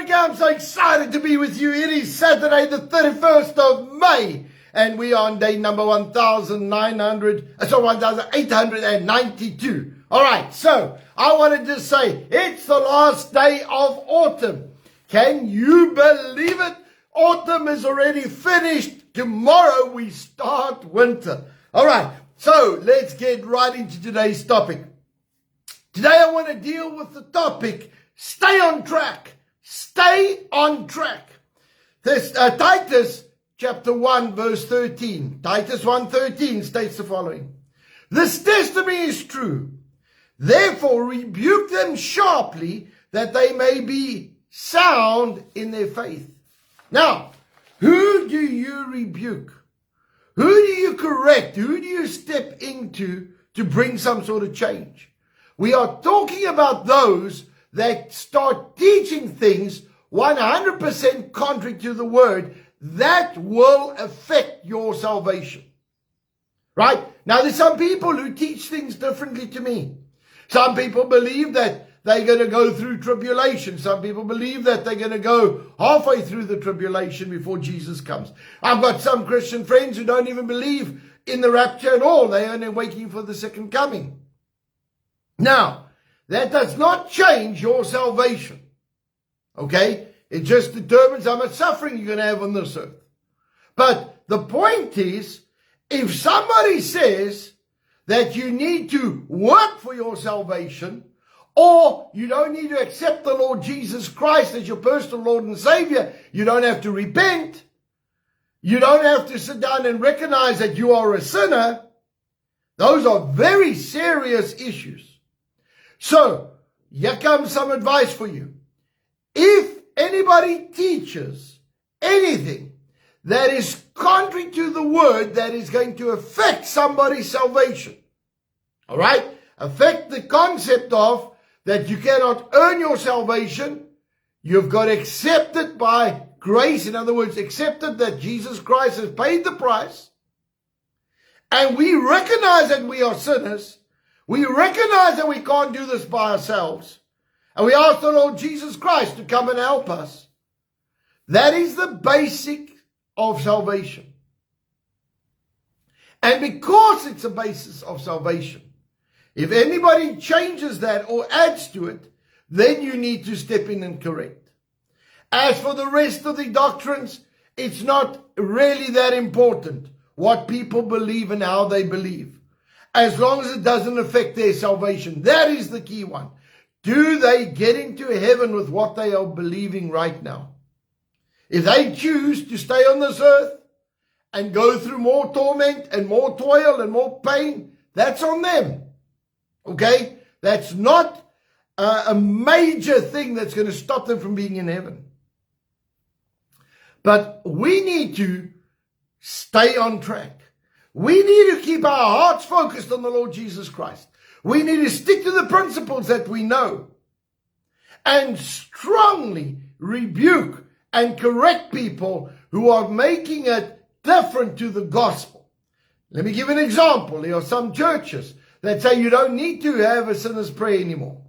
Africa. I'm so excited to be with you. It is Saturday, the 31st of May, and we are on day number 1892. All right, so I wanted to say it's the last day of autumn. Can you believe it? Autumn is already finished. Tomorrow we start winter. All right, so let's get right into today's topic. Today I want to deal with the topic, stay on track. Stay on track. This Titus chapter 1 verse 13. Titus 1:13 states the following. This testimony is true. Therefore rebuke them sharply that they may be sound in their faith. Now, who do you rebuke? Who do you correct? Who do you step into to bring some sort of change? We are talking about those that start teaching things 100% contrary to the word that will affect your salvation. Right? Now there's some people who teach things differently to me. Some people believe that they're going to go through tribulation. Some people believe that they're going to go halfway through the tribulation before Jesus comes. I've got some Christian friends who don't even believe in the rapture at all. They're only waiting for the second coming. Now, that does not change your salvation. Okay? It just determines how much suffering you're going to have on this earth. But the point is, if somebody says that you need to work for your salvation, or you don't need to accept the Lord Jesus Christ as your personal Lord and Savior, you don't have to repent, you don't have to sit down and recognize that you are a sinner, those are very serious issues. So, here comes some advice for you. If anybody teaches anything that is contrary to the word that is going to affect somebody's salvation, all right, affect the concept of that you cannot earn your salvation, you've got to accept it by grace. In other words, accept it that Jesus Christ has paid the price, and we recognize that we are sinners. We recognize that we can't do this by ourselves. And we ask the Lord Jesus Christ to come and help us. That is the basic of salvation. And because it's a basis of salvation, if anybody changes that or adds to it, then you need to step in and correct. As for the rest of the doctrines, it's not really that important what people believe and how they believe, as long as it doesn't affect their salvation. That is the key one. Do they get into heaven with what they are believing right now? If they choose to stay on this earth and go through more torment and more toil and more pain, that's on them. Okay? That's not a major thing that's going to stop them from being in heaven. But we need to stay on track. We need to keep our hearts focused on the Lord Jesus Christ. We need to stick to the principles that we know and strongly rebuke and correct people who are making it different to the gospel. Let me give an example. There are some churches that say you don't need to have a sinner's prayer anymore.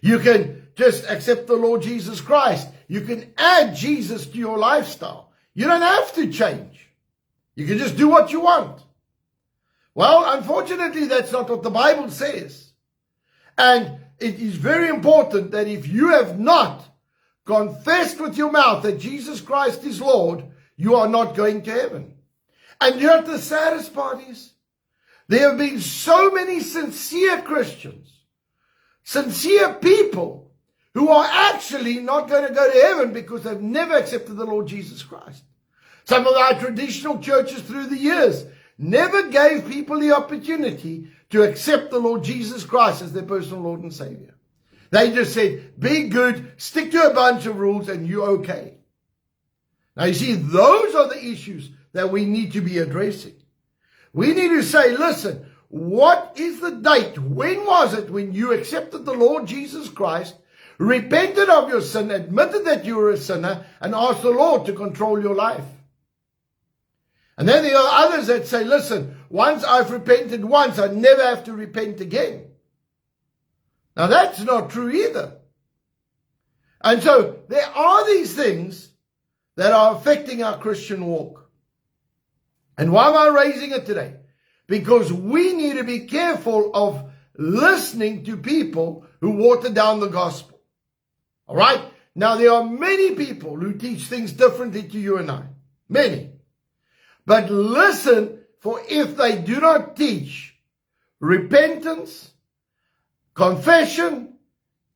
You can just accept the Lord Jesus Christ. You can add Jesus to your lifestyle. You don't have to change. You can just do what you want. Well, unfortunately, that's not what the Bible says. And it is very important that if you have not confessed with your mouth that Jesus Christ is Lord, you are not going to heaven. And you know what the saddest part is? There have been so many sincere Christians, sincere people, who are actually not going to go to heaven because they've never accepted the Lord Jesus Christ. Some of our traditional churches through the years never gave people the opportunity to accept the Lord Jesus Christ as their personal Lord and Savior. They just said, be good, stick to a bunch of rules, and you're okay. Now you see, those are the issues that we need to be addressing. We need to say, listen, what is the date? When was it when you accepted the Lord Jesus Christ, repented of your sin, admitted that you were a sinner, and asked the Lord to control your life? And then there are others that say, listen, once I've repented once, I never have to repent again. Now that's not true either. And so there are these things that are affecting our Christian walk. And why am I raising it today? Because we need to be careful of listening to people who water down the gospel. All right? Now, there are many people who teach things differently to you and I. Many. But listen, for if they do not teach repentance, confession,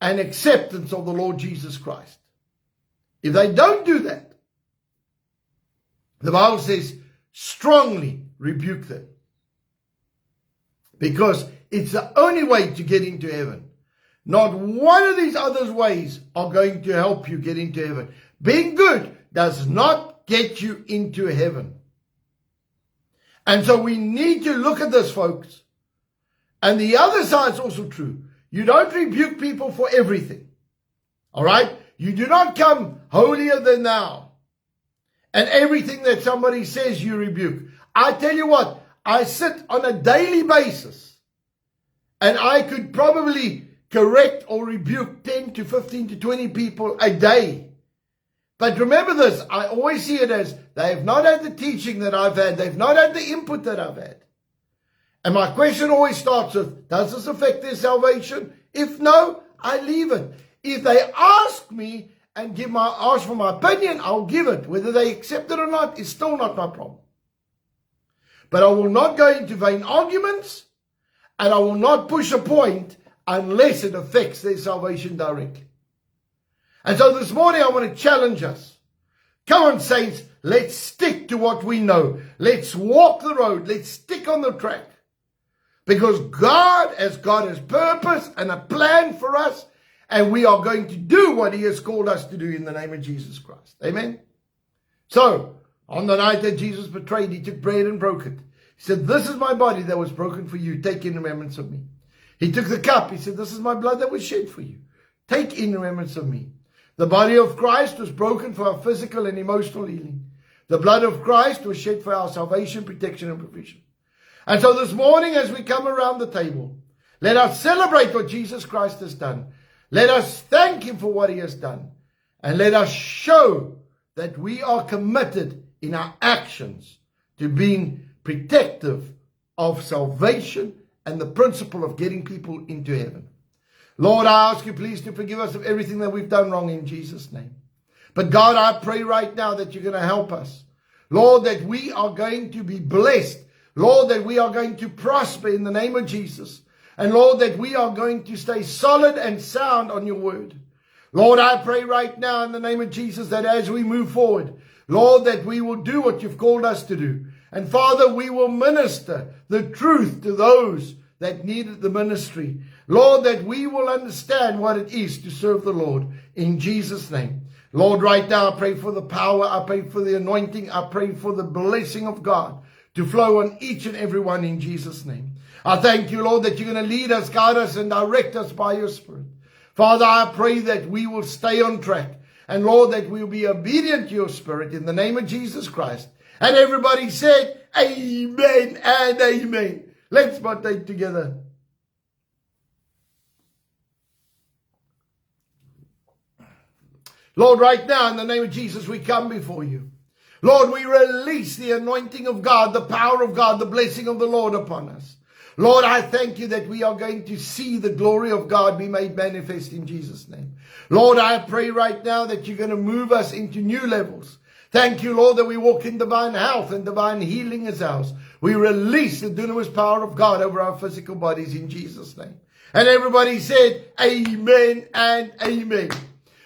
and acceptance of the Lord Jesus Christ. If they don't do that, the Bible says, strongly rebuke them. Because it's the only way to get into heaven. Not one of these other ways are going to help you get into heaven. Being good does not get you into heaven. And so we need to look at this, folks. And the other side is also true. You don't rebuke people for everything. All right? You do not come holier than thou. And everything that somebody says you rebuke. I tell you what, I sit on a daily basis. And I could probably correct or rebuke 10 to 15 to 20 people a day. But remember this, I always see it as they have not had the teaching that I've had. They've not had the input that I've had. And my question always starts with, does this affect their salvation? If no, I leave it. If they ask me and ask for my opinion, I'll give it. Whether they accept it or not is still not my problem. But I will not go into vain arguments, and I will not push a point unless it affects their salvation directly. And so this morning I want to challenge us. Come on, saints, let's stick to what we know. Let's walk the road. Let's stick on the track. Because God has got his purpose and a plan for us, and we are going to do what he has called us to do in the name of Jesus Christ. Amen? So, on the night that Jesus betrayed, he took bread and broke it. He said, this is my body that was broken for you. Take in remembrance of me. He took the cup. He said, this is my blood that was shed for you. Take in remembrance of me. The body of Christ was broken for our physical and emotional healing. The blood of Christ was shed for our salvation, protection, and provision. And so this morning, as we come around the table, let us celebrate what Jesus Christ has done. Let us thank him for what he has done. And let us show that we are committed in our actions to being protective of salvation and the principle of getting people into heaven. Lord, I ask you please to forgive us of everything that we've done wrong in Jesus' name. But God, I pray right now that you're going to help us. Lord, that we are going to be blessed. Lord, that we are going to prosper in the name of Jesus. And Lord, that we are going to stay solid and sound on your word. Lord, I pray right now in the name of Jesus that as we move forward, Lord, that we will do what you've called us to do. And Father, we will minister the truth to those that needed the ministry. Lord, that we will understand what it is to serve the Lord in Jesus' name. Lord, right now I pray for the power, I pray for the anointing, I pray for the blessing of God to flow on each and every one in Jesus' name. I thank you, Lord, that you're going to lead us, guide us, and direct us by your Spirit. Father, I pray that we will stay on track. And Lord, that we will be obedient to your Spirit in the name of Jesus Christ. And everybody said, amen and amen. Let's partake together. Lord, right now, in the name of Jesus, we come before you. Lord, we release the anointing of God, the power of God, the blessing of the Lord upon us. Lord, I thank you that we are going to see the glory of God be made manifest in Jesus' name. Lord, I pray right now that you're going to move us into new levels. Thank you, Lord, that we walk in divine health and divine healing as ours. We release the dunamis power of God over our physical bodies in Jesus' name. And everybody said, amen and amen.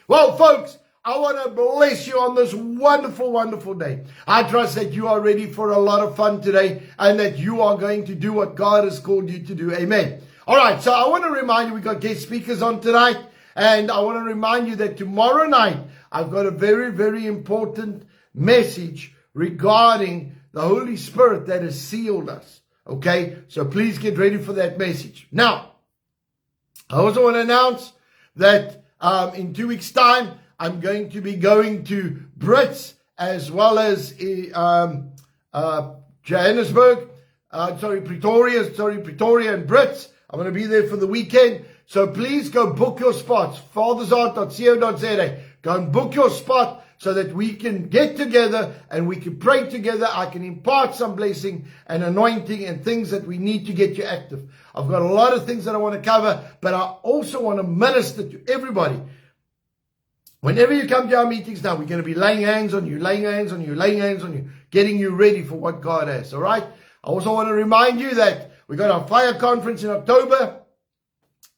Well, folks, I want to bless you on this wonderful, wonderful day. I trust that you are ready for a lot of fun today and that you are going to do what God has called you to do. Amen. All right, so I want to remind you, we've got guest speakers on tonight. And I want to remind you that tomorrow night, I've got a very, very important message regarding the Holy Spirit that has sealed us. Okay, so please get ready for that message. Now, I also want to announce that in 2 weeks' time, I'm going to be going to Brits as well as Pretoria and Brits. I'm going to be there for the weekend. So please go book your spots. fathersheart.co.za. Go and book your spot so that we can get together and we can pray together. I can impart some blessing and anointing and things that we need to get you active. I've got a lot of things that I want to cover, but I also want to minister to everybody. Whenever you come to our meetings now, we're going to be laying hands on you, laying hands on you, laying hands on you, getting you ready for what God has, all right? I also want to remind you that we got our fire conference in October.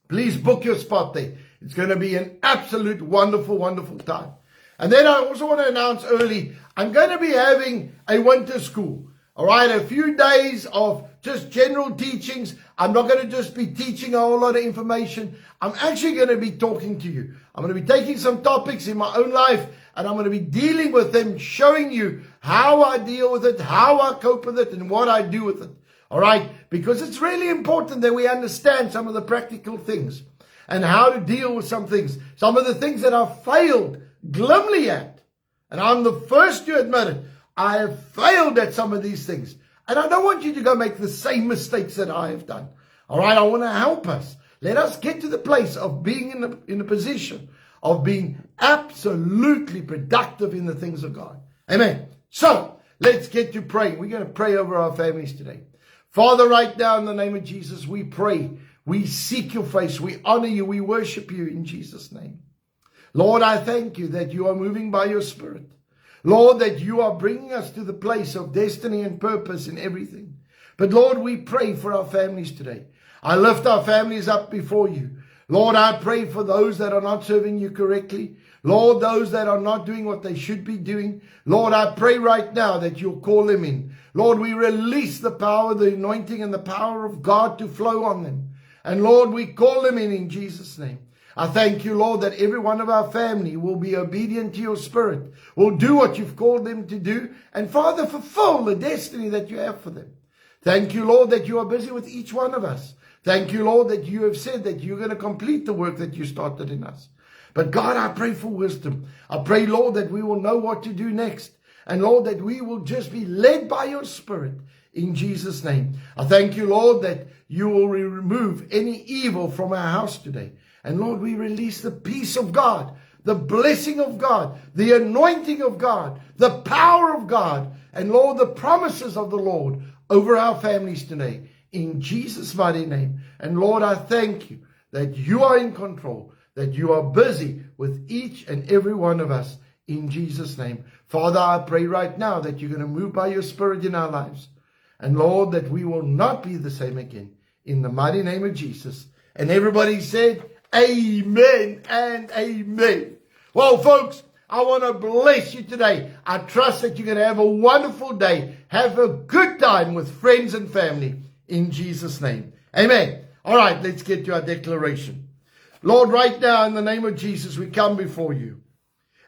Please book your spot there. It's going to be an absolute wonderful, wonderful time. And then I also want to announce early, I'm going to be having a winter school. All right, a few days of just general teachings. I'm not going to just be teaching a whole lot of information. I'm actually going to be talking to you. I'm going to be taking some topics in my own life and I'm going to be dealing with them, showing you how I deal with it, how I cope with it, and what I do with it. All right, because it's really important that we understand some of the practical things and how to deal with some things. Some of the things that I've failed glimly at. And I'm the first to admit it. I have failed at some of these things. And I don't want you to go make the same mistakes that I have done. All right, I want to help us. Let us get to the place of being in a position of being absolutely productive in the things of God. Amen. So, let's get to praying. We're going to pray over our families today. Father, right now in the name of Jesus, we pray. We seek your face. We honor you. We worship you in Jesus' name. Lord, I thank you that you are moving by your Spirit. Lord, that you are bringing us to the place of destiny and purpose in everything. But Lord, we pray for our families today. I lift our families up before you. Lord, I pray for those that are not serving you correctly. Lord, those that are not doing what they should be doing. Lord, I pray right now that you'll call them in. Lord, we release the power, the anointing, and the power of God to flow on them. And Lord, we call them in Jesus' name. I thank you, Lord, that every one of our family will be obedient to your Spirit, will do what you've called them to do, and Father, fulfill the destiny that you have for them. Thank you, Lord, that you are busy with each one of us. Thank you, Lord, that you have said that you're going to complete the work that you started in us. But God, I pray for wisdom. I pray, Lord, that we will know what to do next. And Lord, that we will just be led by your Spirit in Jesus' name. I thank you, Lord, that you will remove any evil from our house today. And Lord, we release the peace of God, the blessing of God, the anointing of God, the power of God, and Lord, the promises of the Lord over our families today. In Jesus' mighty name. And Lord, I thank you that you are in control, that you are busy with each and every one of us in Jesus' name. Father, I pray right now that you're going to move by your Spirit in our lives. And Lord, that we will not be the same again. In the mighty name of Jesus. And everybody said, amen and amen. Well, folks, I want to bless you today. I trust that you're going to have a wonderful day. Have a good time with friends and family. In Jesus' name. Amen. All right, let's get to our declaration. Lord, right now in the name of Jesus, we come before you.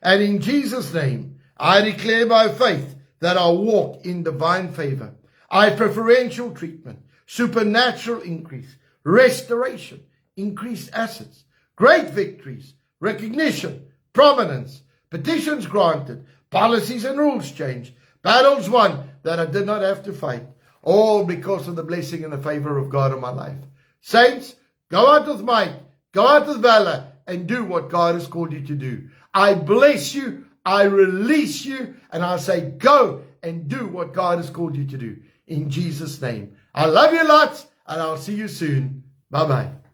And in Jesus' name, I declare by faith that I walk in divine favor. I have preferential treatment, supernatural increase, restoration, increased assets, great victories, recognition, prominence, petitions granted, policies and rules changed, battles won that I did not have to fight. All because of the blessing and the favor of God in my life. Saints, go out with might, go out with valor, and do what God has called you to do. I bless you, I release you, and I say go and do what God has called you to do. In Jesus' name. I love you lots, and I'll see you soon. Bye-bye.